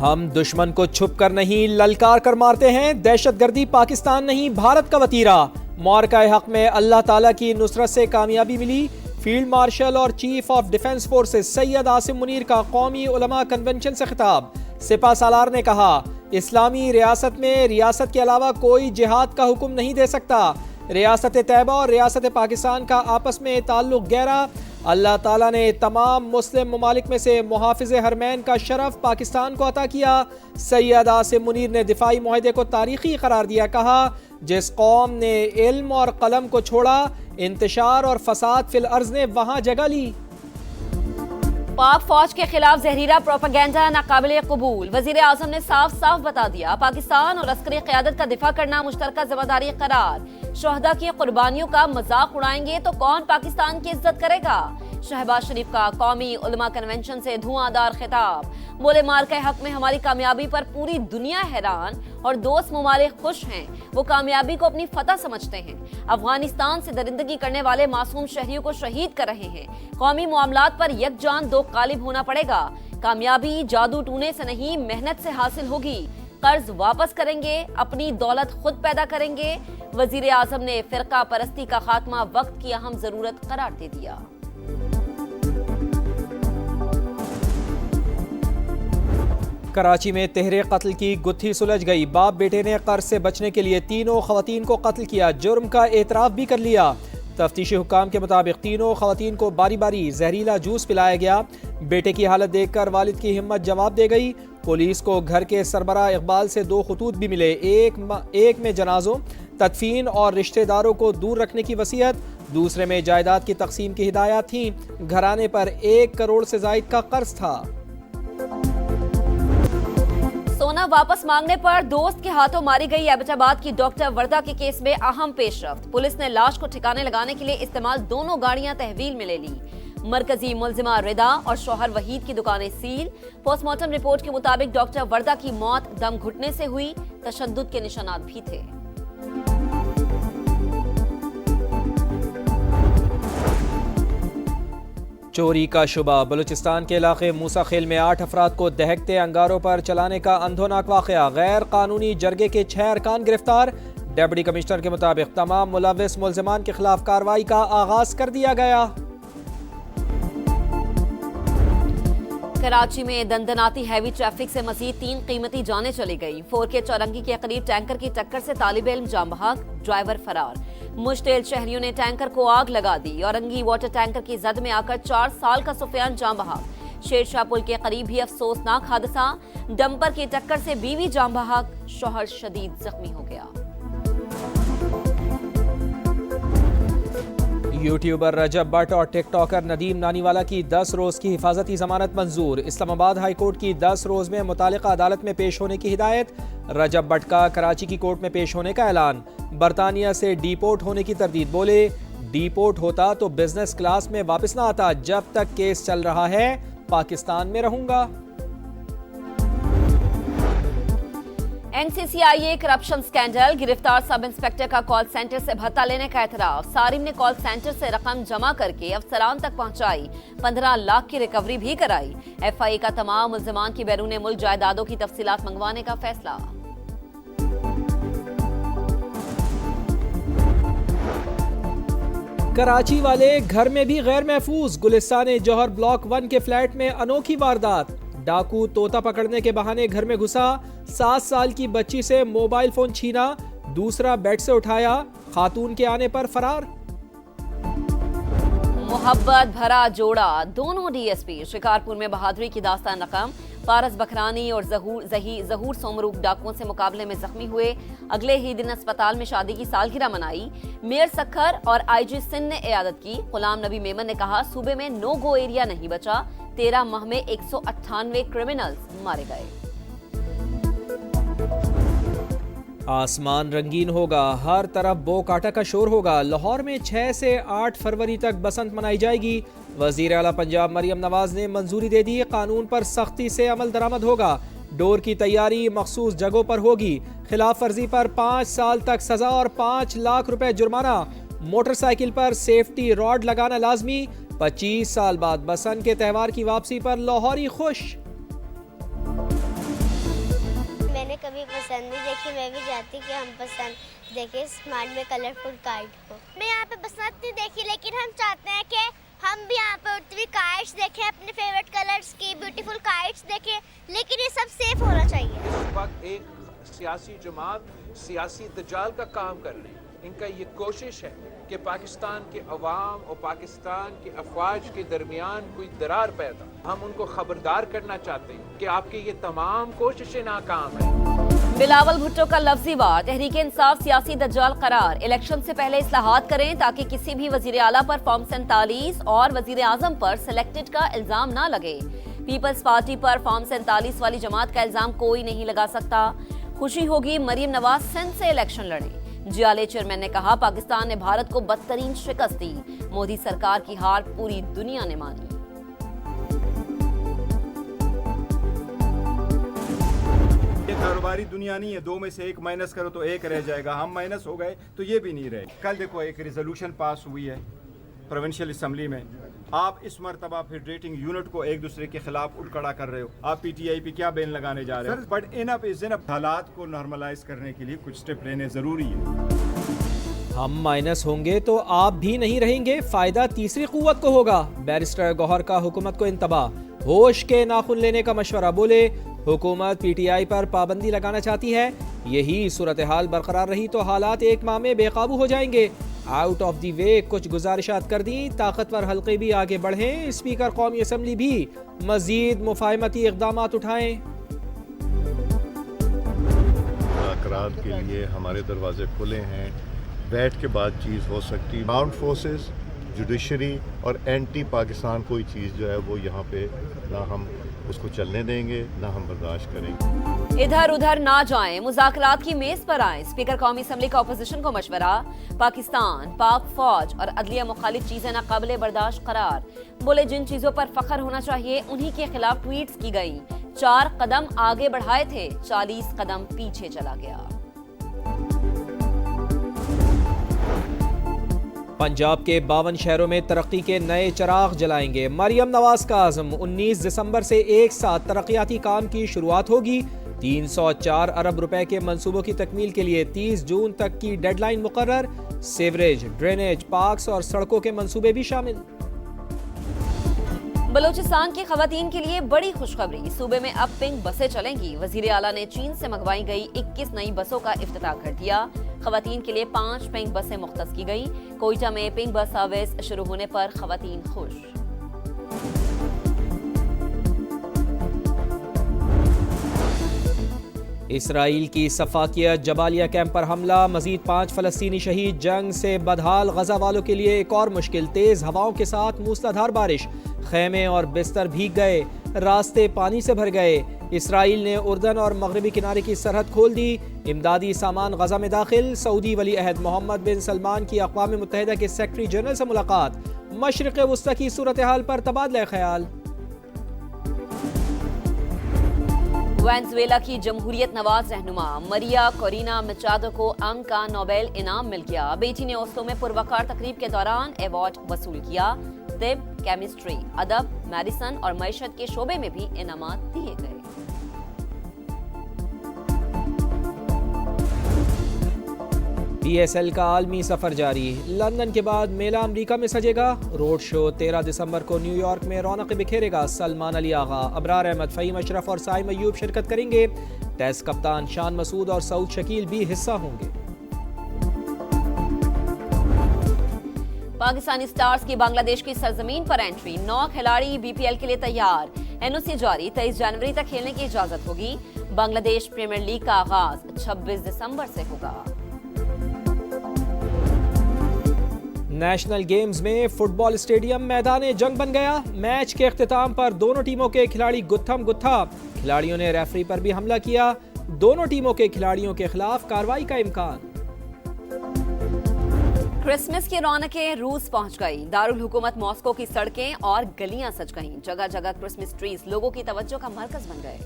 ہم دشمن کو چھپ کر نہیں للکار کر مارتے ہیں، دہشت گردی پاکستان نہیں بھارت کا وتیرہ۔ معرکہ حق میں اللہ تعالیٰ کی نصرت سے کامیابی ملی۔ فیلڈ مارشل اور chief of defence forces Syed Asim Munir کا قومی علماء کنونشن سے خطاب۔ سپہ سالار نے کہا، اسلامی ریاست میں ریاست کے علاوہ کوئی جہاد کا حکم نہیں دے سکتا۔ ریاست طیبہ اور ریاست پاکستان کا آپس میں تعلق گہرا۔ اللہ تعالیٰ نے تمام مسلم ممالک میں سے محافظ حرمین کا شرف پاکستان کو عطا کیا۔ سید عاصم منیر نے دفاعی معاہدے کو تاریخی قرار دیا، کہا جس قوم نے علم اور قلم کو چھوڑا، انتشار اور فساد فی الارض نے وہاں جگہ لی۔ پاک فوج کے خلاف زہریلا پروپیگنڈا ناقابل قبول۔ وزیر اعظم نے صاف صاف بتا دیا، پاکستان اور عسکری قیادت کا دفاع کرنا مشترکہ ذمہ داری قرار۔ شہداء کی قربانیوں کا مذاق اڑائیں گے تو کون پاکستان کی عزت کرے گا؟ شہباز شریف کا قومی علماء کنونشن سے دھواں دار خطاب۔ بولے معرکہ حق میں ہماری کامیابی پر پوری دنیا حیران اور دوست ممالک خوش ہیں، وہ کامیابی کو اپنی فتح سمجھتے ہیں۔ افغانستان سے درندگی کرنے والے معصوم شہریوں کو شہید کر رہے ہیں۔ قومی معاملات پر یک جان دو قالب ہونا پڑے گا۔ کامیابی جادو ٹونے سے نہیں، محنت سے حاصل ہوگی۔ قرض واپس کریں گے، اپنی دولت خود پیدا کریں گے۔ وزیر اعظم نے فرقہ پرستی کا خاتمہ وقت کی اہم ضرورت قرار دے دیا۔ کراچی میں تہرے قتل کی گتھی سلجھ گئی۔ باپ بیٹے نے قرض سے بچنے کے لیے تینوں خواتین کو قتل کیا، جرم کا اعتراف بھی کر لیا۔ تفتیشی حکام کے مطابق تینوں خواتین کو باری باری زہریلا جوس پلایا گیا۔ بیٹے کی حالت دیکھ کر والد کی ہمت جواب دے گئی۔ پولیس کو گھر کے سربراہ اقبال سے 2 خطوط بھی ملے، ایک میں جنازوں، تدفین اور رشتہ داروں کو دور رکھنے کی وصیت، دوسرے میں جائیداد کی تقسیم کی ہدایات تھیں۔ گھرانے پر 1 کروڑ سے زائد کا قرض تھا۔ سونا واپس مانگنے پر دوست کے ہاتھوں ماری گئی ایبٹ آباد کی ڈاکٹر وردہ کے کیس میں اہم پیش رفت۔ پولیس نے لاش کو ٹھکانے لگانے کے لیے استعمال دونوں گاڑیاں تحویل میں لے لی۔ مرکزی ملزمہ ردا اور شوہر وحید کی دکانیں سیل۔ پوسٹ مارٹم رپورٹ کے مطابق ڈاکٹر وردہ کی موت دم گھٹنے سے ہوئی، تشدد کے نشانات بھی تھے۔ چوری کا شبہ۔ بلوچستان کے علاقے موسیٰ خیل میں 8 افراد کو دہکتے انگاروں پر چلانے کا اندھوناک واقعہ۔ غیر قانونی جرگے کے 6 ارکان گرفتار۔ ڈپٹی کمشنر کے مطابق تمام ملوث ملزمان کے خلاف کارروائی کا آغاز کر دیا گیا۔ کراچی میں دندناتی ہیوی ٹریفک سے مزید 3 قیمتی جانیں چلی گئی۔ 4K چورنگی کے قریب ٹینکر کی ٹکر سے طالب علم جاں بحق، ڈرائیور فرار۔ مشتعل شہریوں نے ٹینکر کو آگ لگا دی۔ اورنگی واٹر ٹینکر کی زد میں آ کر 4 سال کا سفیان جاں بحق۔ شیر شاہ پل کے قریب ہی افسوسناک حادثہ، ڈمپر کی ٹکر سے بیوی جاں بحق، شوہر شدید زخمی ہو گیا۔ یوٹیوبر رجب بٹ اور ٹک ٹاکر ندیم نانی والا کی 10 روز کی حفاظتی ضمانت منظور۔ اسلام آباد ہائی کورٹ کی 10 روز میں متعلقہ عدالت میں پیش ہونے کی ہدایت۔ رجب بٹ کا کراچی کی کورٹ میں پیش ہونے کا اعلان۔ برطانیہ سے ڈی پورٹ ہونے کی تردید، بولے ڈی پورٹ ہوتا تو بزنس کلاس میں واپس نہ آتا، جب تک کیس چل رہا ہے پاکستان میں رہوں گا۔ NCCIA کرپشن سکینڈل، گرفتار سب انسپیکٹر کا کال سینٹر سے بھتہ لینے کا اعتراف۔ صارم نے کال سینٹر سے رقم جمع کر کے افسران تک پہنچائی، 15 لاکھ کی ریکوری بھی کرائی۔ FIA کا تمام ملزمان کی بیرون ملک جائیدادوں کی تفصیلات منگوانے کا فیصلہ۔ کراچی والے گھر میں بھی غیر محفوظ۔ گلستان جوہر بلاک 1 کے فلیٹ میں انوکھی واردات۔ ڈاکو طوطا پکڑنے کے بہانے گھر میں گھسا، 7 سال کی بچی سے موبائل فون چھینا، دوسرا بیڈ سے اٹھایا، خاتون کے آنے پر فرار۔ محبت بھرا جوڑا، دونوں DSP شکارپور میں بہادری کی داستان رقم۔ پارس بکھرانی اور ظہور سومروک ڈاکوؤں سے مقابلے میں زخمی ہوئے، اگلے ہی دن اسپتال میں شادی کی سالگرہ منائی۔ میئر سکھر اور IG سندھ نے عیادت کی۔ غلام نبی میمن نے کہا، صوبے میں نو گو ایریا نہیں بچا، 13 ماہ میں 198 کرمنلز مارے گئے۔ آسمان رنگین ہوگا، ہر طرف بو کاٹا کا شور ہوگا۔ لاہور میں 6 سے 8 فروری تک بسنت منائی جائے گی۔ وزیر اعلیٰ پنجاب مریم نواز نے منظوری دے دی، قانون پر سختی سے عمل درآمد ہوگا۔ ڈور کی تیاری مخصوص جگہوں پر ہوگی۔ خلاف ورزی پر 5 سال تک سزا اور 5 لاکھ روپے جرمانہ۔ موٹر سائیکل پر سیفٹی راڈ لگانا لازمی۔ 25 سال بعد بسنت کے تہوار کی واپسی پر لاہوری خوش۔ میں نے کبھی پسند نہیں دیکھی. میں بھی چاہتی کہ ہم پسند دیکھیں اسمارٹ میں کلرفل کائٹ کو. میں یہاں پہ بسنت نہیں دیکھی لیکن ہم چاہتے ہیں کہ ہم بھی یہاں پہ اڑتی ہوئی کائٹس دیکھیں, اپنے فیوریٹ کلرز کی بیوٹیفل کائٹس دیکھیں, لیکن یہ سب سیف ہونا چاہیے. اس وقت ایک سیاسی جماعت سیاسی دجال کا کام کر رہی ہے. ان کا یہ کوشش ہے کہ پاکستان کے عوام اور پاکستان کے افواج کے درمیان کوئی درار پیدا. ہم ان کو خبردار کرنا چاہتے ہیں کہ آپ کی یہ تمام کوششیں ناکام ہیں. بلاول بھٹو کا لفظی وار, تحریک انصاف سیاسی دجال قرار. الیکشن سے پہلے اصلاحات کریں تاکہ کسی بھی وزیر اعلیٰ پر فارم 47 اور وزیر اعظم پر سلیکٹڈ کا الزام نہ لگے. پیپلز پارٹی پر فارم 47 والی جماعت کا الزام کوئی نہیں لگا سکتا. خوشی ہوگی مریم نواز سندھ سے الیکشن لڑیں. جیالے چیئرمین نے کہا پاکستان نے بھارت کو بدترین شکست دی. مودی سرکار کی ہار پوری دنیا نے مانی. یہ کاروباری دنیا نہیں ہے, 2 میں سے 1 مائنس کرو تو 1 رہ جائے گا. ہم مائنس ہو گئے تو یہ بھی نہیں رہے. کل دیکھو ایک ریزولوشن پاس ہوئی ہے پروونشل اسمبلی میں. آپ اس مرتبہ فیڈریٹنگ یونٹ کو ایک دوسرے کے خلاف اٹھ کھڑا کر رہے ہو. آپ پی ٹی آئی پہ کیا بین لگانے جا رہے ہو؟ بٹ انف از انف. حالات کو نارملائز کرنے کے لیے کچھ سٹیپ لینے ضروری ہے. ہم مائنس ہوں گے تو آپ بھی نہیں رہیں گے, فائدہ تیسری قوت کو ہوگا. بیرسٹر گوہر کا حکومت کو انتباہ, ہوش کے ناخن لینے کا مشورہ. بولے حکومت پی ٹی آئی پر پابندی لگانا چاہتی ہے. یہی صورتحال برقرار رہی تو حالات 1 ماہ میں بے قابو ہو جائیں گے. آؤٹ آف دی وے کچھ گزارشات کر دیں, طاقتور حلقے بھی آگے بڑھیں. اسپیکر قومی اسمبلی بھی مزید مفاہمتی اقدامات اٹھائیں. مذاکرات کے لیے ہمارے دروازے کھلے ہیں. بیٹھ کے بات چیت ہو سکتی. آرمڈ فورسز, جوڈیشری اور اینٹی پاکستان کوئی چیز جو ہے وہ یہاں پہ نہ ہم اس کو چلنے دیں گے نہ ہم برداشت کریں گے. ادھر ادھر نہ جائیں, مذاکرات کی میز پر آئیں. اسپیکر قومی اسمبلی کا اپوزیشن کو مشورہ. پاکستان, پاک فوج اور عدلیہ مخالف چیزیں ناقابل برداشت قرار. بولے جن چیزوں پر فخر ہونا چاہیے انہی کے خلاف ٹویٹس کی گئیں. 4 قدم آگے بڑھائے تھے, 40 قدم پیچھے چلا گیا. پنجاب کے 52 شہروں میں ترقی کے نئے چراغ جلائیں گے. مریم نواز کا عزم, 19 دسمبر سے ایک ساتھ ترقیاتی کام کی شروعات ہوگی. 304 ارب روپے کے منصوبوں کی تکمیل کے لیے 30 جون تک کی ڈیڈ لائن مقرر. سیوریج, ڈرینیج, پارکس اور سڑکوں کے منصوبے بھی شامل. بلوچستان کی خواتین کے لیے بڑی خوشخبری, صوبے میں اب پنک بسیں چلیں گی. وزیر اعلیٰ نے چین سے منگوائی گئی 21 نئی بسوں کا افتتاح کر دیا. خواتین کے لیے 5 پنک بسیں مختص کی گئی. کوئٹہ میں پنک بس سروس شروع ہونے پر خواتین خوش. اسرائیل کی صفاقیہ جبالیہ کیمپ پر حملہ, مزید 5 فلسطینی شہید. جنگ سے بدحال غزہ والوں کے لیے ایک اور مشکل, تیز ہواؤں کے ساتھ موسلادھار بارش. خیمے اور بستر بھیگ گئے, راستے پانی سے بھر گئے. اسرائیل نے اردن اور مغربی کنارے کی سرحد کھول دی. امدادی سامان غزہ میں داخل. سعودی ولی عہد محمد بن سلمان کی اقوام متحدہ کے سیکرٹری جنرل سے ملاقات. مشرق وسطی کی صورتحال پر تبادلہ خیال. وینزویلا کی جمہوریت نواز رہنما مریا کورینا مچادو کو امن کا نوبل انعام مل گیا. بیٹی نے اوسلو میں پروقار تقریب کے دوران ایوارڈ وصول کیا. طب, کیمسٹری, ادب, میڈیسن اور معیشت کے شعبے میں بھی انعامات دیے گئے. پی ایس ایل کا عالمی سفر جاری. لندن کے بعد میلہ امریکہ میں سجے گا. روڈ شو 13 دسمبر کو نیو یارک میں رونق بکھیرے گا. سلمان علی آغا, ابرار احمد, فہیم اشرف اور سائم ایوب شرکت کریں گے. ٹیسٹ کپتان شان مسعود اور سعود شکیل بھی حصہ ہوں گے. پاکستانی سٹارز کی بنگلہ دیش کی سرزمین پر انٹری. 9 کھلاڑی بی پی ایل کے لیے تیار. این او سی جاری, 23 جنوری تک کھیلنے کی اجازت ہوگی. بنگلہ دیش پریمیئر لیگ کا آغاز 26 دسمبر سے ہوگا. نیشنل گیمز میں فٹ بال اسٹیڈیم میدان جنگ بن گیا. میچ کے اختتام پر دونوں ٹیموں کے کھلاڑی گتھم گتھا. کھلاڑیوں نے ریفری پر بھی حملہ کیا. دونوں ٹیموں کے کھلاڑیوں کے خلاف کارروائی کا امکان. کرسمس کی رونقیں روس پہنچ گئی. دارالحکومت ماسکو کی سڑکیں اور گلیاں سج گئیں. جگہ جگہ کرسمس ٹریز لوگوں کی توجہ کا مرکز بن گئے.